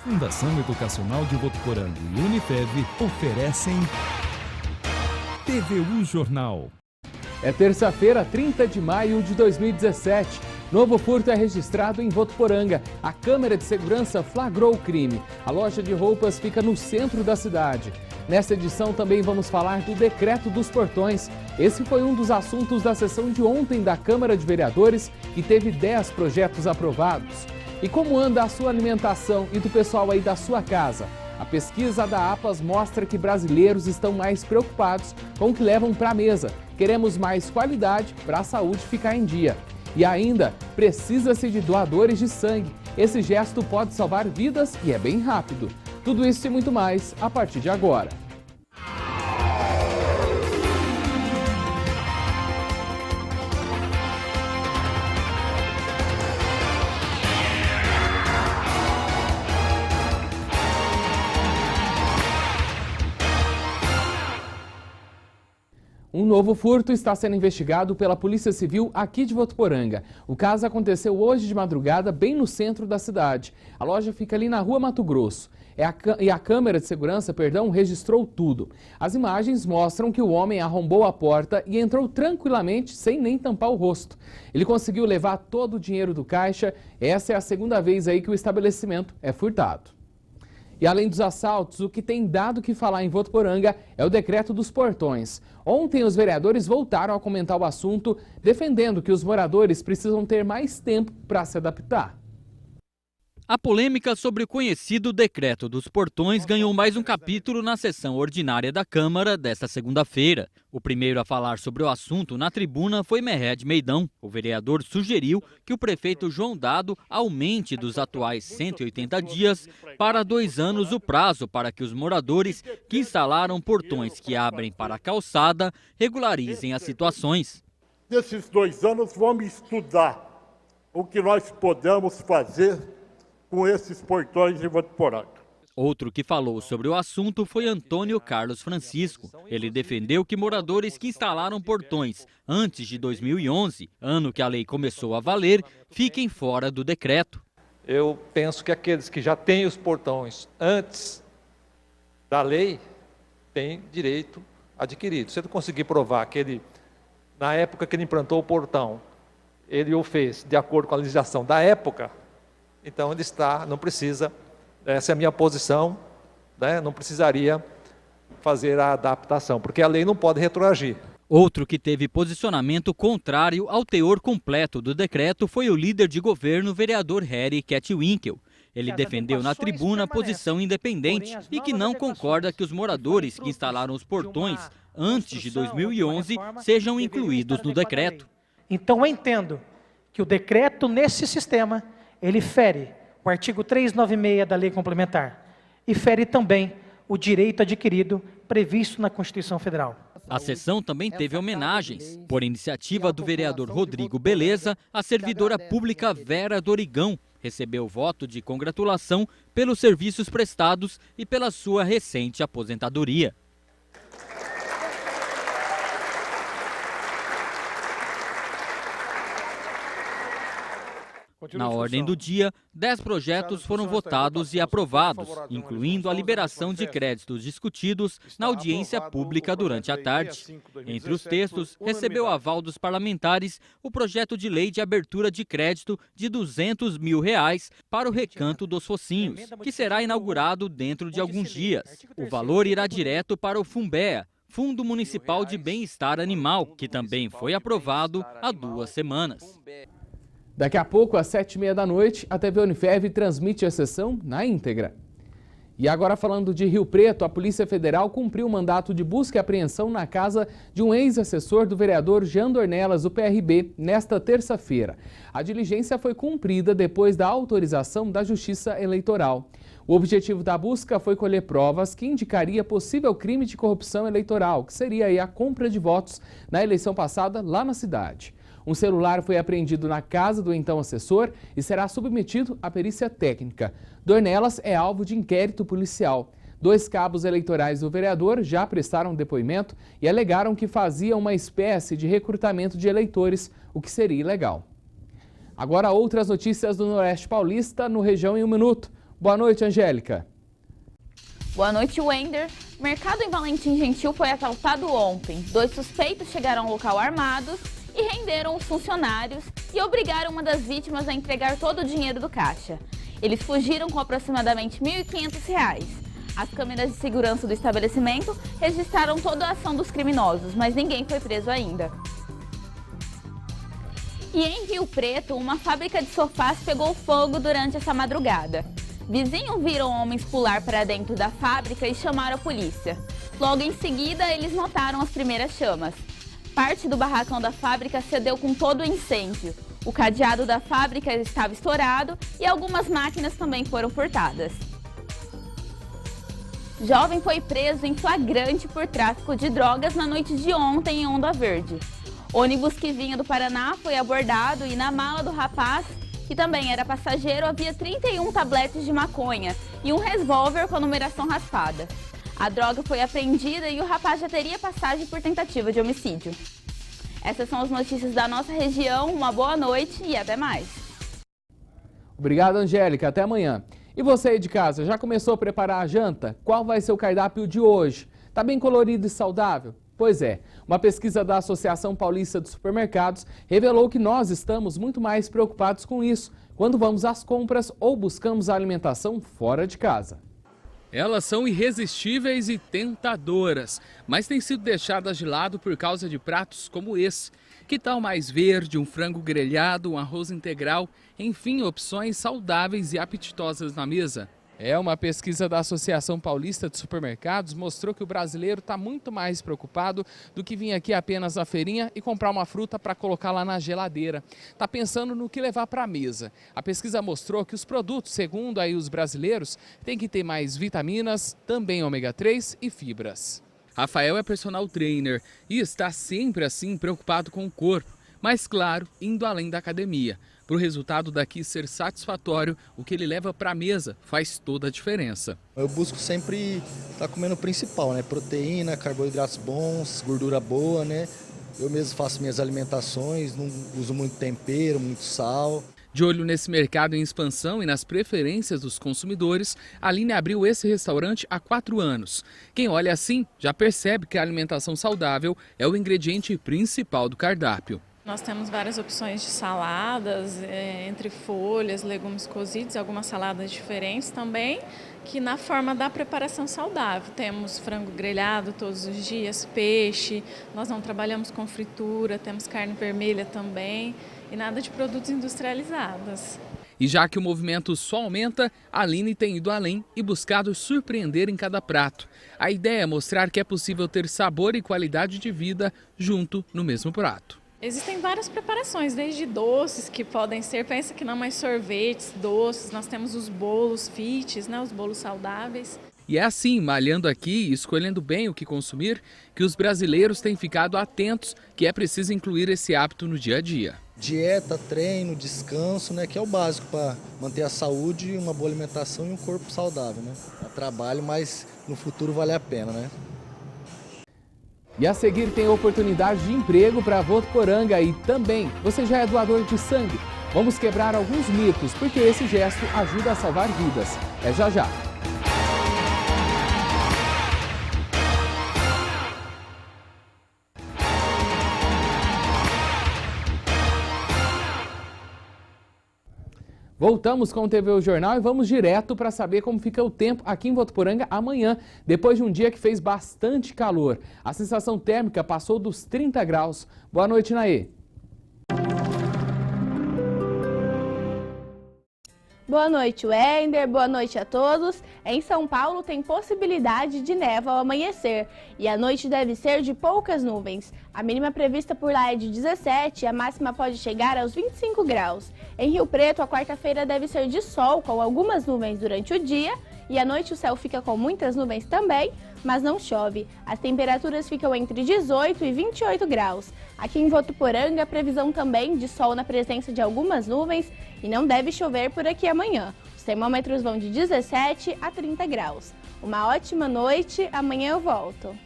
Fundação Educacional de Votuporanga e Unifev oferecem TVU Jornal. É terça-feira, 30 de maio de 2017. Novo furto é registrado em Votuporanga. A câmera de segurança flagrou o crime. A loja de roupas fica no centro da cidade. Nesta edição também vamos falar do decreto dos portões. Esse foi um dos assuntos da sessão de ontem da Câmara de Vereadores, que teve 10 projetos aprovados. E como anda a sua alimentação e do pessoal aí da sua casa? A pesquisa da APAS mostra que brasileiros estão mais preocupados com o que levam para a mesa. Queremos mais qualidade para a saúde ficar em dia. E ainda, precisa-se de doadores de sangue. Esse gesto pode salvar vidas e é bem rápido. Tudo isso e muito mais a partir de agora. Um novo furto está sendo investigado pela Polícia Civil aqui de Votuporanga. O caso aconteceu hoje de madrugada, bem no centro da cidade. A loja fica ali na Rua Mato Grosso. E a câmera de segurança, registrou tudo. As imagens mostram que o homem arrombou a porta e entrou tranquilamente, sem nem tampar o rosto. Ele conseguiu levar todo o dinheiro do caixa. Essa é a segunda vez aí que o estabelecimento é furtado. E além dos assaltos, o que tem dado que falar em Votuporanga é o decreto dos portões. Ontem, os vereadores voltaram a comentar o assunto, defendendo que os moradores precisam ter mais tempo para se adaptar. A polêmica sobre o conhecido decreto dos portões ganhou mais um capítulo na sessão ordinária da Câmara desta segunda-feira. O primeiro a falar sobre o assunto na tribuna foi Merred Meidão. O vereador sugeriu que o prefeito João Dado aumente dos atuais 180 dias para 2 anos o prazo para que os moradores que instalaram portões que abrem para a calçada regularizem as situações. Nesses 2 anos vamos estudar o que nós podemos fazer com esses portões de Votuporanga. Outro que falou sobre o assunto foi Antônio Carlos Francisco. Ele defendeu que moradores que instalaram portões antes de 2011, ano que a lei começou a valer, fiquem fora do decreto. Eu penso que aqueles que já têm os portões antes da lei têm direito adquirido. Se ele conseguir provar que ele, na época que ele implantou o portão, ele o fez de acordo com a legislação da época, então ele não precisa, essa é a minha posição, né? Não precisaria fazer a adaptação, porque a lei não pode retroagir. Outro que teve posicionamento contrário ao teor completo do decreto foi o líder de governo, vereador Harry Ketwinkel. Ele defendeu na tribuna a posição independente e que não concorda que os moradores que instalaram os portões antes de 2011 sejam incluídos no decreto. Então eu entendo que o decreto nesse sistema ele fere o artigo 396 da Lei Complementar e fere também o direito adquirido previsto na Constituição Federal. A sessão também teve homenagens. Por iniciativa do vereador Rodrigo Beleza, a servidora pública Vera Dorigão recebeu voto de congratulação pelos serviços prestados e pela sua recente aposentadoria. Na ordem do dia, 10 projetos foram votados e aprovados, incluindo a liberação de créditos discutidos na audiência pública durante a tarde. Entre os textos, recebeu aval dos parlamentares o projeto de lei de abertura de crédito de R$200 mil para o Recanto dos Focinhos, que será inaugurado dentro de alguns dias. O valor irá direto para o FUNBEA, Fundo Municipal de Bem-Estar Animal, que também foi aprovado há 2 semanas. Daqui a pouco, às 7h30 da noite, a TV Unifev transmite a sessão na íntegra. E agora falando de Rio Preto, a Polícia Federal cumpriu o mandato de busca e apreensão na casa de um ex-assessor do vereador Jean Dornelas, do PRB, nesta terça-feira. A diligência foi cumprida depois da autorização da Justiça Eleitoral. O objetivo da busca foi colher provas que indicaria possível crime de corrupção eleitoral, que seria aí a compra de votos na eleição passada lá na cidade. Um celular foi apreendido na casa do então assessor e será submetido à perícia técnica. Dornelas é alvo de inquérito policial. 2 cabos eleitorais do vereador já prestaram depoimento e alegaram que fazia uma espécie de recrutamento de eleitores, o que seria ilegal. Agora outras notícias do Noroeste Paulista no Região em 1 Minuto. Boa noite, Angélica. Boa noite, Wender. O mercado em Valentim Gentil foi assaltado ontem. 2 suspeitos chegaram ao local armados e renderam os funcionários e obrigaram uma das vítimas a entregar todo o dinheiro do caixa. Eles fugiram com aproximadamente R$ 1.500. As câmeras de segurança do estabelecimento registraram toda a ação dos criminosos, mas ninguém foi preso ainda. E em Rio Preto, uma fábrica de sofás pegou fogo durante essa madrugada. Vizinhos viram homens pular para dentro da fábrica e chamaram a polícia. Logo em seguida, eles notaram as primeiras chamas. Parte do barracão da fábrica cedeu com todo o incêndio. O cadeado da fábrica estava estourado e algumas máquinas também foram furtadas. Jovem foi preso em flagrante por tráfico de drogas na noite de ontem em Onda Verde. Ônibus que vinha do Paraná foi abordado e na mala do rapaz, que também era passageiro, havia 31 tabletes de maconha e um revólver com a numeração raspada. A droga foi apreendida e o rapaz já teria passagem por tentativa de homicídio. Essas são as notícias da nossa região. Uma boa noite e até mais. Obrigado, Angélica. Até amanhã. E você aí de casa, já começou a preparar a janta? Qual vai ser o cardápio de hoje? Tá bem colorido e saudável? Pois é, uma pesquisa da Associação Paulista de Supermercados revelou que nós estamos muito mais preocupados com isso quando vamos às compras ou buscamos a alimentação fora de casa. Elas são irresistíveis e tentadoras, mas têm sido deixadas de lado por causa de pratos como esse. Que tal mais verde, um frango grelhado, um arroz integral, enfim, opções saudáveis e apetitosas na mesa? Uma pesquisa da Associação Paulista de Supermercados mostrou que o brasileiro está muito mais preocupado do que vir aqui apenas à feirinha e comprar uma fruta para colocar lá na geladeira. Está pensando no que levar para a mesa. A pesquisa mostrou que os produtos, segundo aí os brasileiros, têm que ter mais vitaminas, também ômega 3 e fibras. Rafael é personal trainer e está sempre assim preocupado com o corpo, mas claro, indo além da academia. Para o resultado daqui ser satisfatório, o que ele leva para a mesa faz toda a diferença. Eu busco sempre estar comendo o principal, né? Proteína, carboidratos bons, gordura boa, né? Eu mesmo faço minhas alimentações, não uso muito tempero, muito sal. De olho nesse mercado em expansão e nas preferências dos consumidores, a Aline abriu esse restaurante há 4 anos. Quem olha assim já percebe que a alimentação saudável é o ingrediente principal do cardápio. Nós temos várias opções de saladas, entre folhas, legumes cozidos, algumas saladas diferentes também, que na forma da preparação saudável. Temos frango grelhado todos os dias, peixe, nós não trabalhamos com fritura, temos carne vermelha também e nada de produtos industrializados. E já que o movimento só aumenta, a Aline tem ido além e buscado surpreender em cada prato. A ideia é mostrar que é possível ter sabor e qualidade de vida junto no mesmo prato. Existem várias preparações, desde doces que podem ser, pensa que não, mas sorvetes, doces, nós temos os bolos fits, né, os bolos saudáveis. E é assim, malhando aqui e escolhendo bem o que consumir, que os brasileiros têm ficado atentos que é preciso incluir esse hábito no dia a dia. Dieta, treino, descanso, né, que é o básico para manter a saúde, uma boa alimentação e um corpo saudável, né? É trabalho, mas no futuro vale a pena, né? E a seguir tem oportunidade de emprego para Votuporanga e também você já é doador de sangue. Vamos quebrar alguns mitos, porque esse gesto ajuda a salvar vidas. É já já. Voltamos com o TV O Jornal e vamos direto para saber como fica o tempo aqui em Votuporanga amanhã, depois de um dia que fez bastante calor. A sensação térmica passou dos 30 graus. Boa noite, Naê. Boa noite, Wender. Boa noite a todos. Em São Paulo tem possibilidade de névoa ao amanhecer e a noite deve ser de poucas nuvens. A mínima prevista por lá é de 17 e a máxima pode chegar aos 25 graus. Em Rio Preto, a quarta-feira deve ser de sol com algumas nuvens durante o dia e à noite o céu fica com muitas nuvens também, mas não chove. As temperaturas ficam entre 18 e 28 graus. Aqui em Votuporanga, a previsão também de sol na presença de algumas nuvens e não deve chover por aqui amanhã. Os termômetros vão de 17 a 30 graus. Uma ótima noite, amanhã eu volto.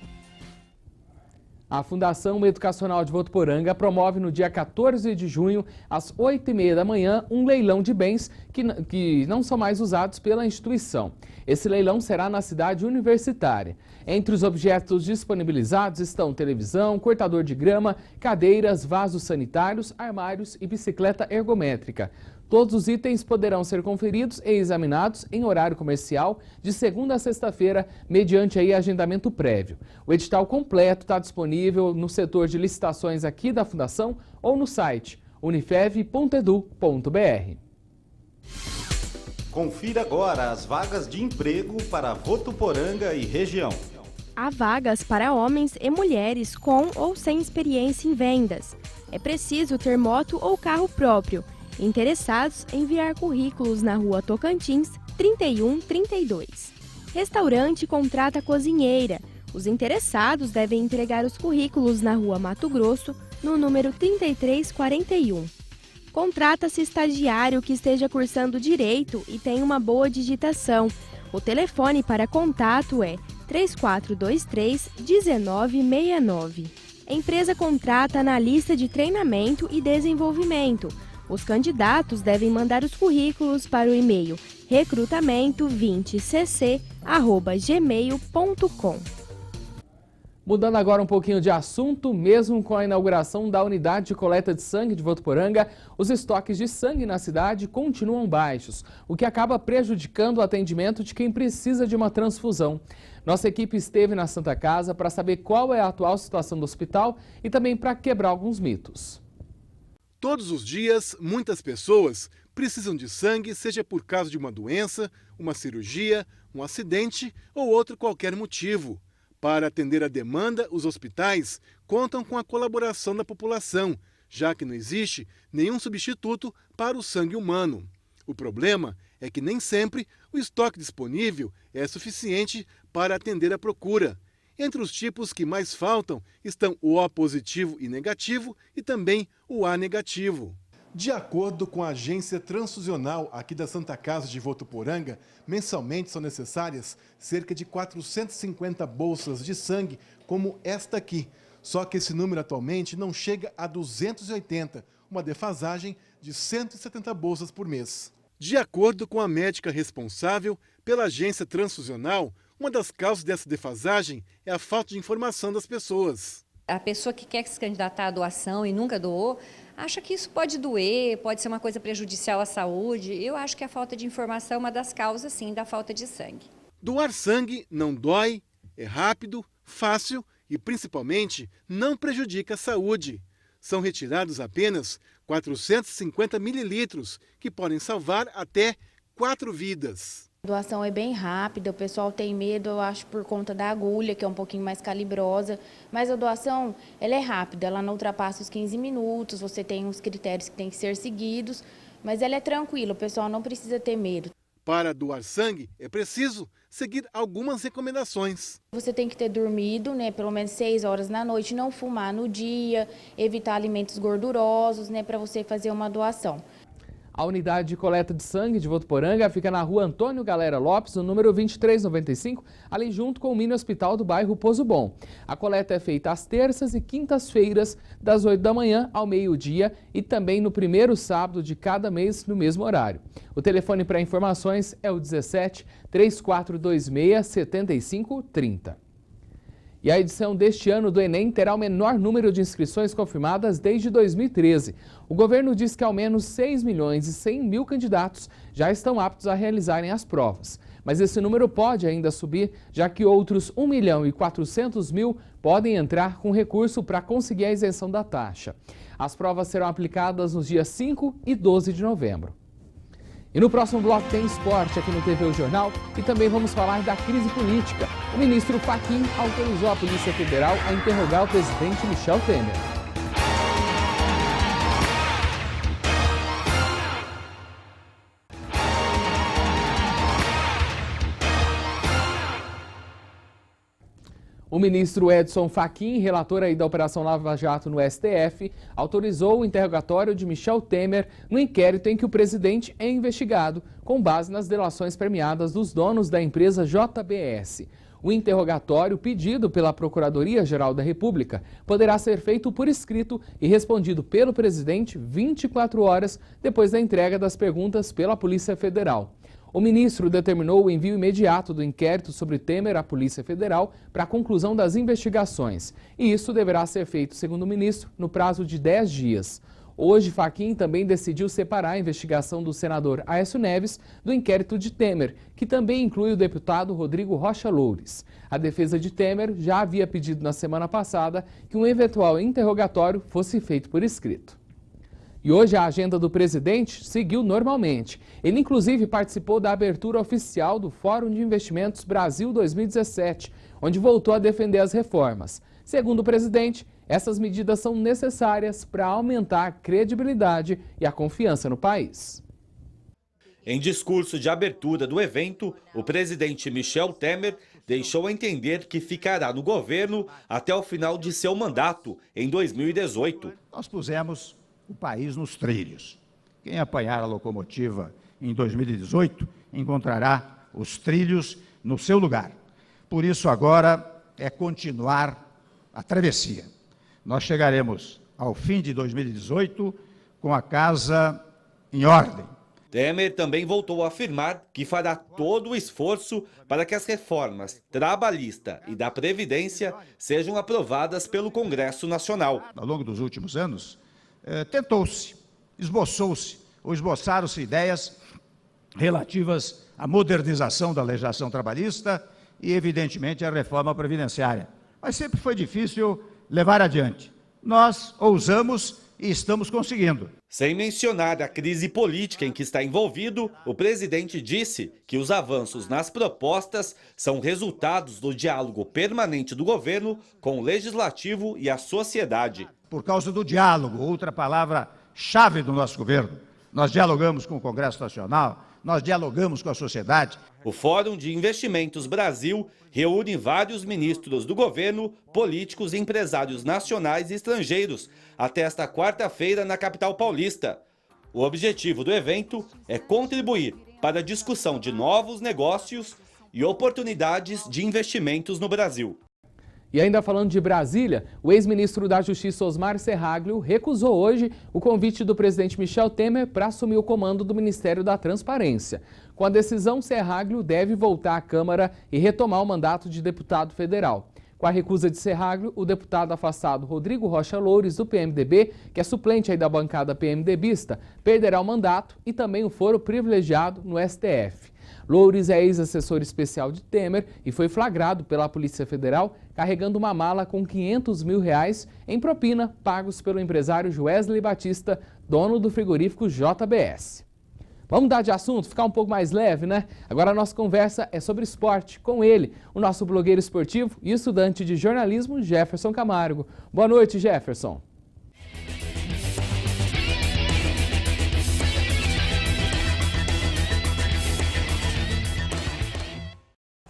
A Fundação Educacional de Votuporanga promove no dia 14 de junho, às 8h30 da manhã, um leilão de bens que não são mais usados pela instituição. Esse leilão será na cidade universitária. Entre os objetos disponibilizados estão televisão, cortador de grama, cadeiras, vasos sanitários, armários e bicicleta ergométrica. Todos os itens poderão ser conferidos e examinados em horário comercial de segunda a sexta-feira, mediante aí agendamento prévio. O edital completo está disponível no setor de licitações aqui da Fundação ou no site unifev.edu.br. Confira agora as vagas de emprego para Votuporanga e região. Há vagas para homens e mulheres com ou sem experiência em vendas. É preciso ter moto ou carro próprio. Interessados, enviar currículos na Rua Tocantins, 3132. Restaurante contrata cozinheira. Os interessados devem entregar os currículos na Rua Mato Grosso, no número 3341. Contrata-se estagiário que esteja cursando Direito e tenha uma boa digitação. O telefone para contato é 3423-1969. A empresa contrata analista de treinamento e desenvolvimento. Os candidatos devem mandar os currículos para o e-mail recrutamento20cc@gmail.com. Mudando agora um pouquinho de assunto, mesmo com a inauguração da unidade de coleta de sangue de Votuporanga, os estoques de sangue na cidade continuam baixos, o que acaba prejudicando o atendimento de quem precisa de uma transfusão. Nossa equipe esteve na Santa Casa para saber qual é a atual situação do hospital e também para quebrar alguns mitos. Todos os dias, muitas pessoas precisam de sangue, seja por causa de uma doença, uma cirurgia, um acidente ou outro qualquer motivo. Para atender a demanda, os hospitais contam com a colaboração da população, já que não existe nenhum substituto para o sangue humano. O problema é que nem sempre o estoque disponível é suficiente para atender a procura. Entre os tipos que mais faltam estão o O positivo e negativo e também o A negativo. De acordo com a agência transfusional aqui da Santa Casa de Votuporanga, mensalmente são necessárias cerca de 450 bolsas de sangue, como esta aqui. Só que esse número atualmente não chega a 280, uma defasagem de 170 bolsas por mês. De acordo com a médica responsável pela agência transfusional, uma das causas dessa defasagem é a falta de informação das pessoas. A pessoa que quer se candidatar à doação e nunca doou, acha que isso pode doer, pode ser uma coisa prejudicial à saúde. Eu acho que a falta de informação é uma das causas, sim, da falta de sangue. Doar sangue não dói, é rápido, fácil e, principalmente, não prejudica a saúde. São retirados apenas 450 mililitros, que podem salvar até 4 vidas. A doação é bem rápida, o pessoal tem medo, eu acho, por conta da agulha, que é um pouquinho mais calibrosa, mas a doação, ela é rápida, ela não ultrapassa os 15 minutos, você tem uns critérios que tem que ser seguidos, mas ela é tranquila, o pessoal não precisa ter medo. Para doar sangue, é preciso seguir algumas recomendações. Você tem que ter dormido, pelo menos 6 horas na noite, não fumar no dia, evitar alimentos gordurosos, para você fazer uma doação. A unidade de coleta de sangue de Votuporanga fica na Rua Antônio Galera Lopes, no número 2395, ali junto com o mini hospital do bairro Pozo Bom. A coleta é feita às terças e quintas-feiras, das 8 da manhã ao meio-dia e também no primeiro sábado de cada mês, no mesmo horário. O telefone para informações é o 17 3426 7530. E a edição deste ano do Enem terá o menor número de inscrições confirmadas desde 2013. O governo diz que ao menos 6.100.000 candidatos já estão aptos a realizarem as provas. Mas esse número pode ainda subir, já que outros 1.400.000 podem entrar com recurso para conseguir a isenção da taxa. As provas serão aplicadas nos dias 5 e 12 de novembro. E no próximo bloco tem esporte aqui no TV O Jornal e também vamos falar da crise política. O ministro Fachin autorizou a Polícia Federal a interrogar o presidente Michel Temer. O ministro Edson Fachin, relator aí da Operação Lava Jato no STF, autorizou o interrogatório de Michel Temer no inquérito em que o presidente é investigado, com base nas delações premiadas dos donos da empresa JBS. O interrogatório, pedido pela Procuradoria-Geral da República, poderá ser feito por escrito e respondido pelo presidente 24 horas depois da entrega das perguntas pela Polícia Federal. O ministro determinou o envio imediato do inquérito sobre Temer à Polícia Federal para a conclusão das investigações. E isso deverá ser feito, segundo o ministro, no prazo de 10 dias. Hoje, Fachin também decidiu separar a investigação do senador Aécio Neves do inquérito de Temer, que também inclui o deputado Rodrigo Rocha Loures. A defesa de Temer já havia pedido na semana passada que um eventual interrogatório fosse feito por escrito. E hoje a agenda do presidente seguiu normalmente. Ele inclusive participou da abertura oficial do Fórum de Investimentos Brasil 2017, onde voltou a defender as reformas. Segundo o presidente, essas medidas são necessárias para aumentar a credibilidade e a confiança no país. Em discurso de abertura do evento, o presidente Michel Temer deixou entender que ficará no governo até o final de seu mandato, em 2018. Nós pusemos o país nos trilhos. Quem apanhar a locomotiva em 2018 encontrará os trilhos no seu lugar. Por isso agora é continuar a travessia. Nós chegaremos ao fim de 2018 com a casa em ordem. Temer também voltou a afirmar que fará todo o esforço para que as reformas trabalhista e da Previdência sejam aprovadas pelo Congresso Nacional. Ao longo dos últimos anos, tentou-se, esboçou-se ou esboçaram-se ideias relativas à modernização da legislação trabalhista e, evidentemente, à reforma previdenciária. Mas sempre foi difícil levar adiante. Nós ousamos e estamos conseguindo. Sem mencionar a crise política em que está envolvido, o presidente disse que os avanços nas propostas são resultados do diálogo permanente do governo com o legislativo e a sociedade. Por causa do diálogo, outra palavra-chave do nosso governo. Nós dialogamos com o Congresso Nacional, nós dialogamos com a sociedade. O Fórum de Investimentos Brasil reúne vários ministros do governo, políticos e empresários nacionais e estrangeiros até esta quarta-feira na capital paulista. O objetivo do evento é contribuir para a discussão de novos negócios e oportunidades de investimentos no Brasil. E ainda falando de Brasília, o ex-ministro da Justiça Osmar Serraglio recusou hoje o convite do presidente Michel Temer para assumir o comando do Ministério da Transparência. Com a decisão, Serraglio deve voltar à Câmara e retomar o mandato de deputado federal. Com a recusa de Serraglio, o deputado afastado Rodrigo Rocha Loures, do PMDB, que é suplente aí da bancada PMDBista, perderá o mandato e também o foro privilegiado no STF. Loures é ex-assessor especial de Temer e foi flagrado pela Polícia Federal carregando uma mala com R$500 mil em propina pagos pelo empresário Wesley Batista, dono do frigorífico JBS. Vamos mudar de assunto, ficar um pouco mais leve, né? Agora a nossa conversa é sobre esporte, com ele, o nosso blogueiro esportivo e estudante de jornalismo, Jefferson Camargo. Boa noite, Jefferson.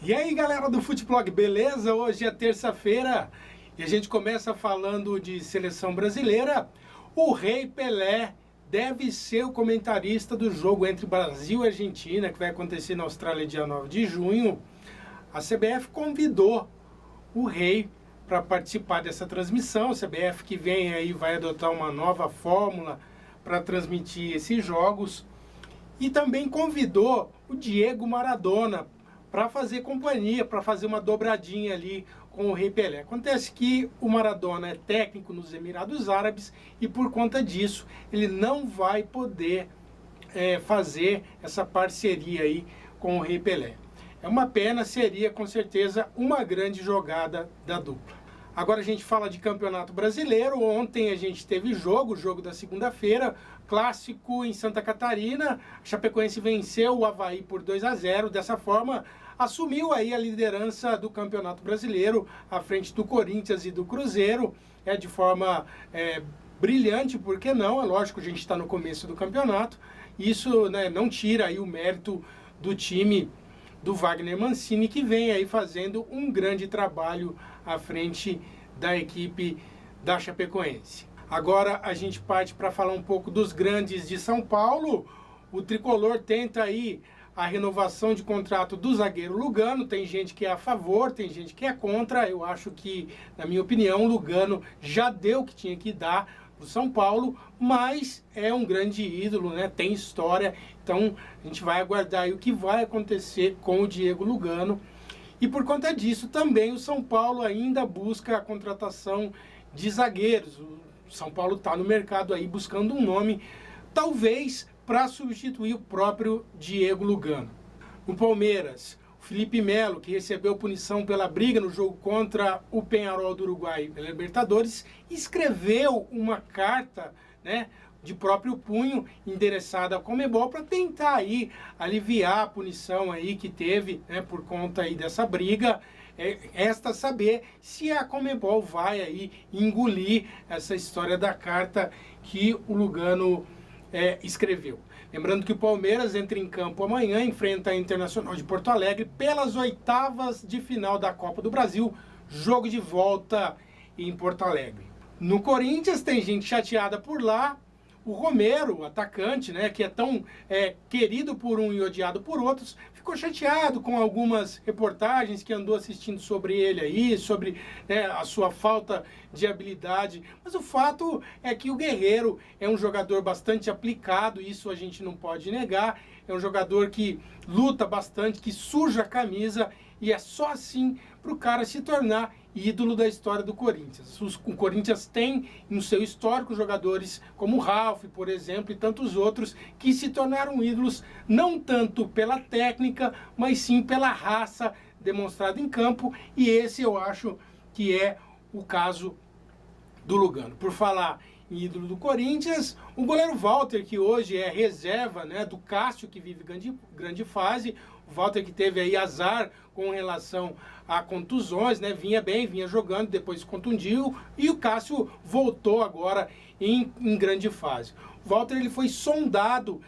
E aí, galera do Futeblog, beleza? Hoje é terça-feira e a gente começa falando de seleção brasileira. O Rei Pelé deve ser o comentarista do jogo entre Brasil e Argentina, que vai acontecer na Austrália dia 9 de junho. A CBF convidou o Rei para participar dessa transmissão. A CBF que vem aí vai adotar uma nova fórmula para transmitir esses jogos. E também convidou o Diego Maradona para fazer companhia, para fazer uma dobradinha ali com o Rei Pelé. Acontece que o Maradona é técnico nos Emirados Árabes e por conta disso ele não vai poder fazer essa parceria aí com o Rei Pelé. É uma pena, seria com certeza uma grande jogada da dupla. Agora a gente fala de Campeonato Brasileiro. Ontem a gente teve o jogo da segunda-feira, clássico em Santa Catarina. A Chapecoense venceu o Avaí por 2-0. Dessa forma, assumiu aí a liderança do Campeonato Brasileiro à frente do Corinthians e do Cruzeiro. De forma brilhante, por que não? É lógico, a gente está no começo do campeonato. Isso, né, não tira aí o mérito do time do Wagner Mancini, que vem aí fazendo um grande trabalho à frente da equipe da Chapecoense. Agora a gente parte para falar um pouco dos grandes de São Paulo. O tricolor tenta aí a renovação de contrato do zagueiro Lugano. Tem gente que é a favor, tem gente que é contra. Eu acho que, na minha opinião, o Lugano já deu o que tinha que dar para o São Paulo, mas é um grande ídolo, né? Tem história. Então a gente vai aguardar aí o que vai acontecer com o Diego Lugano. E por conta disso também o São Paulo ainda busca a contratação de zagueiros. O São Paulo está no mercado aí buscando um nome, talvez para substituir o próprio Diego Lugano. No Palmeiras, o Felipe Melo, que recebeu punição pela briga no jogo contra o Peñarol do Uruguai na Libertadores, escreveu uma carta, né, de próprio punho, endereçada ao Conmebol, para tentar aí aliviar a punição aí que teve, né, por conta aí dessa briga. Resta saber se a Conmebol vai aí engolir essa história da carta que o Lugano escreveu. Lembrando que o Palmeiras entra em campo amanhã, enfrenta a Internacional de Porto Alegre pelas oitavas de final da Copa do Brasil, jogo de volta em Porto Alegre. No Corinthians tem gente chateada por lá. O Romero, o atacante, né, que é tão querido por um e odiado por outros, ficou chateado com algumas reportagens que andou assistindo sobre ele aí, sobre, né, a sua falta de habilidade. Mas o fato é que o Guerreiro é um jogador bastante aplicado, isso a gente não pode negar. É um jogador que luta bastante, que suja a camisa, e é só assim para o cara se tornar ídolo da história do Corinthians. O Corinthians tem no seu histórico jogadores como o Ralf, por exemplo, e tantos outros que se tornaram ídolos não tanto pela técnica, mas sim pela raça demonstrada em campo, e esse eu acho que é o caso do Lugano. Por falar em ídolo do Corinthians, o goleiro Walter, que hoje é reserva, né, do Cássio, que vive grande fase. O Walter que teve aí azar com relação a contusões, né? Vinha bem, vinha jogando, depois se contundiu, e o Cássio voltou agora em grande fase. O Walter ele foi sondado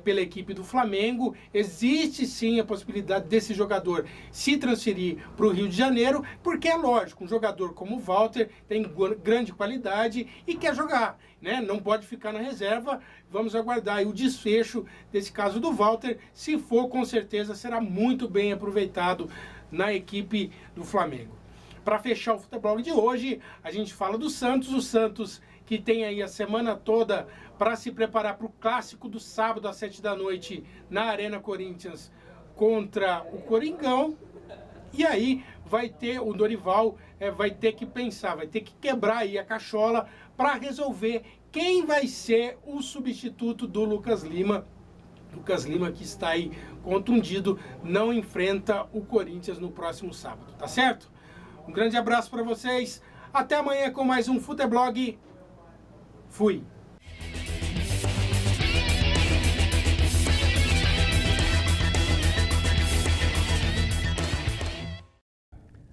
pela equipe do Flamengo. Existe sim a possibilidade desse jogador se transferir para o Rio de Janeiro, porque é lógico, um jogador como o Walter tem grande qualidade e quer jogar, né? Não pode ficar na reserva. Vamos aguardar aí o desfecho desse caso do Walter. Se for, com certeza será muito bem aproveitado na equipe do Flamengo. Para fechar o Futeblog de hoje, a gente fala do Santos. O Santos que tem aí a semana toda para se preparar para o clássico do sábado às 7 da noite na Arena Corinthians contra o Coringão. E aí vai ter o Dorival, vai ter que pensar, vai ter que quebrar aí a cachola para resolver quem vai ser o substituto do Lucas Lima. Lucas Lima, que está aí contundido, não enfrenta o Corinthians no próximo sábado, tá certo? Um grande abraço para vocês. Até amanhã com mais um Futeblog. Fui.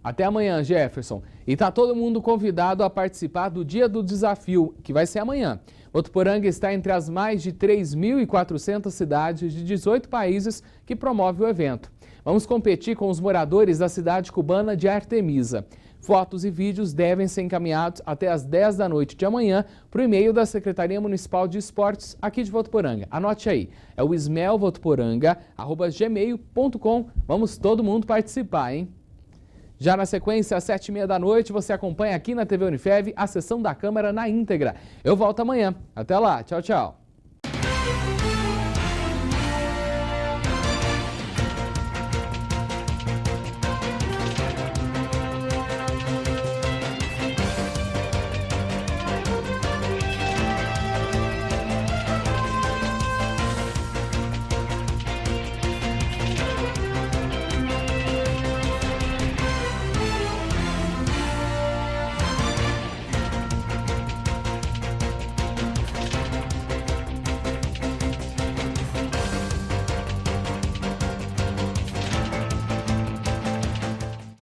Até amanhã, Jefferson. E tá todo mundo convidado a participar do Dia do Desafio, que vai ser amanhã. Votuporanga está entre as mais de 3.400 cidades de 18 países que promove o evento. Vamos competir com os moradores da cidade cubana de Artemisa. Fotos e vídeos devem ser encaminhados até às 10 da noite de amanhã para o e-mail da Secretaria Municipal de Esportes aqui de Votuporanga. Anote aí, é o ismelvotuporanga@gmail.com. Vamos todo mundo participar, hein? Já na sequência, às 7h30 da noite, você acompanha aqui na TV Unifev a sessão da Câmara na íntegra. Eu volto amanhã. Até lá. Tchau, tchau.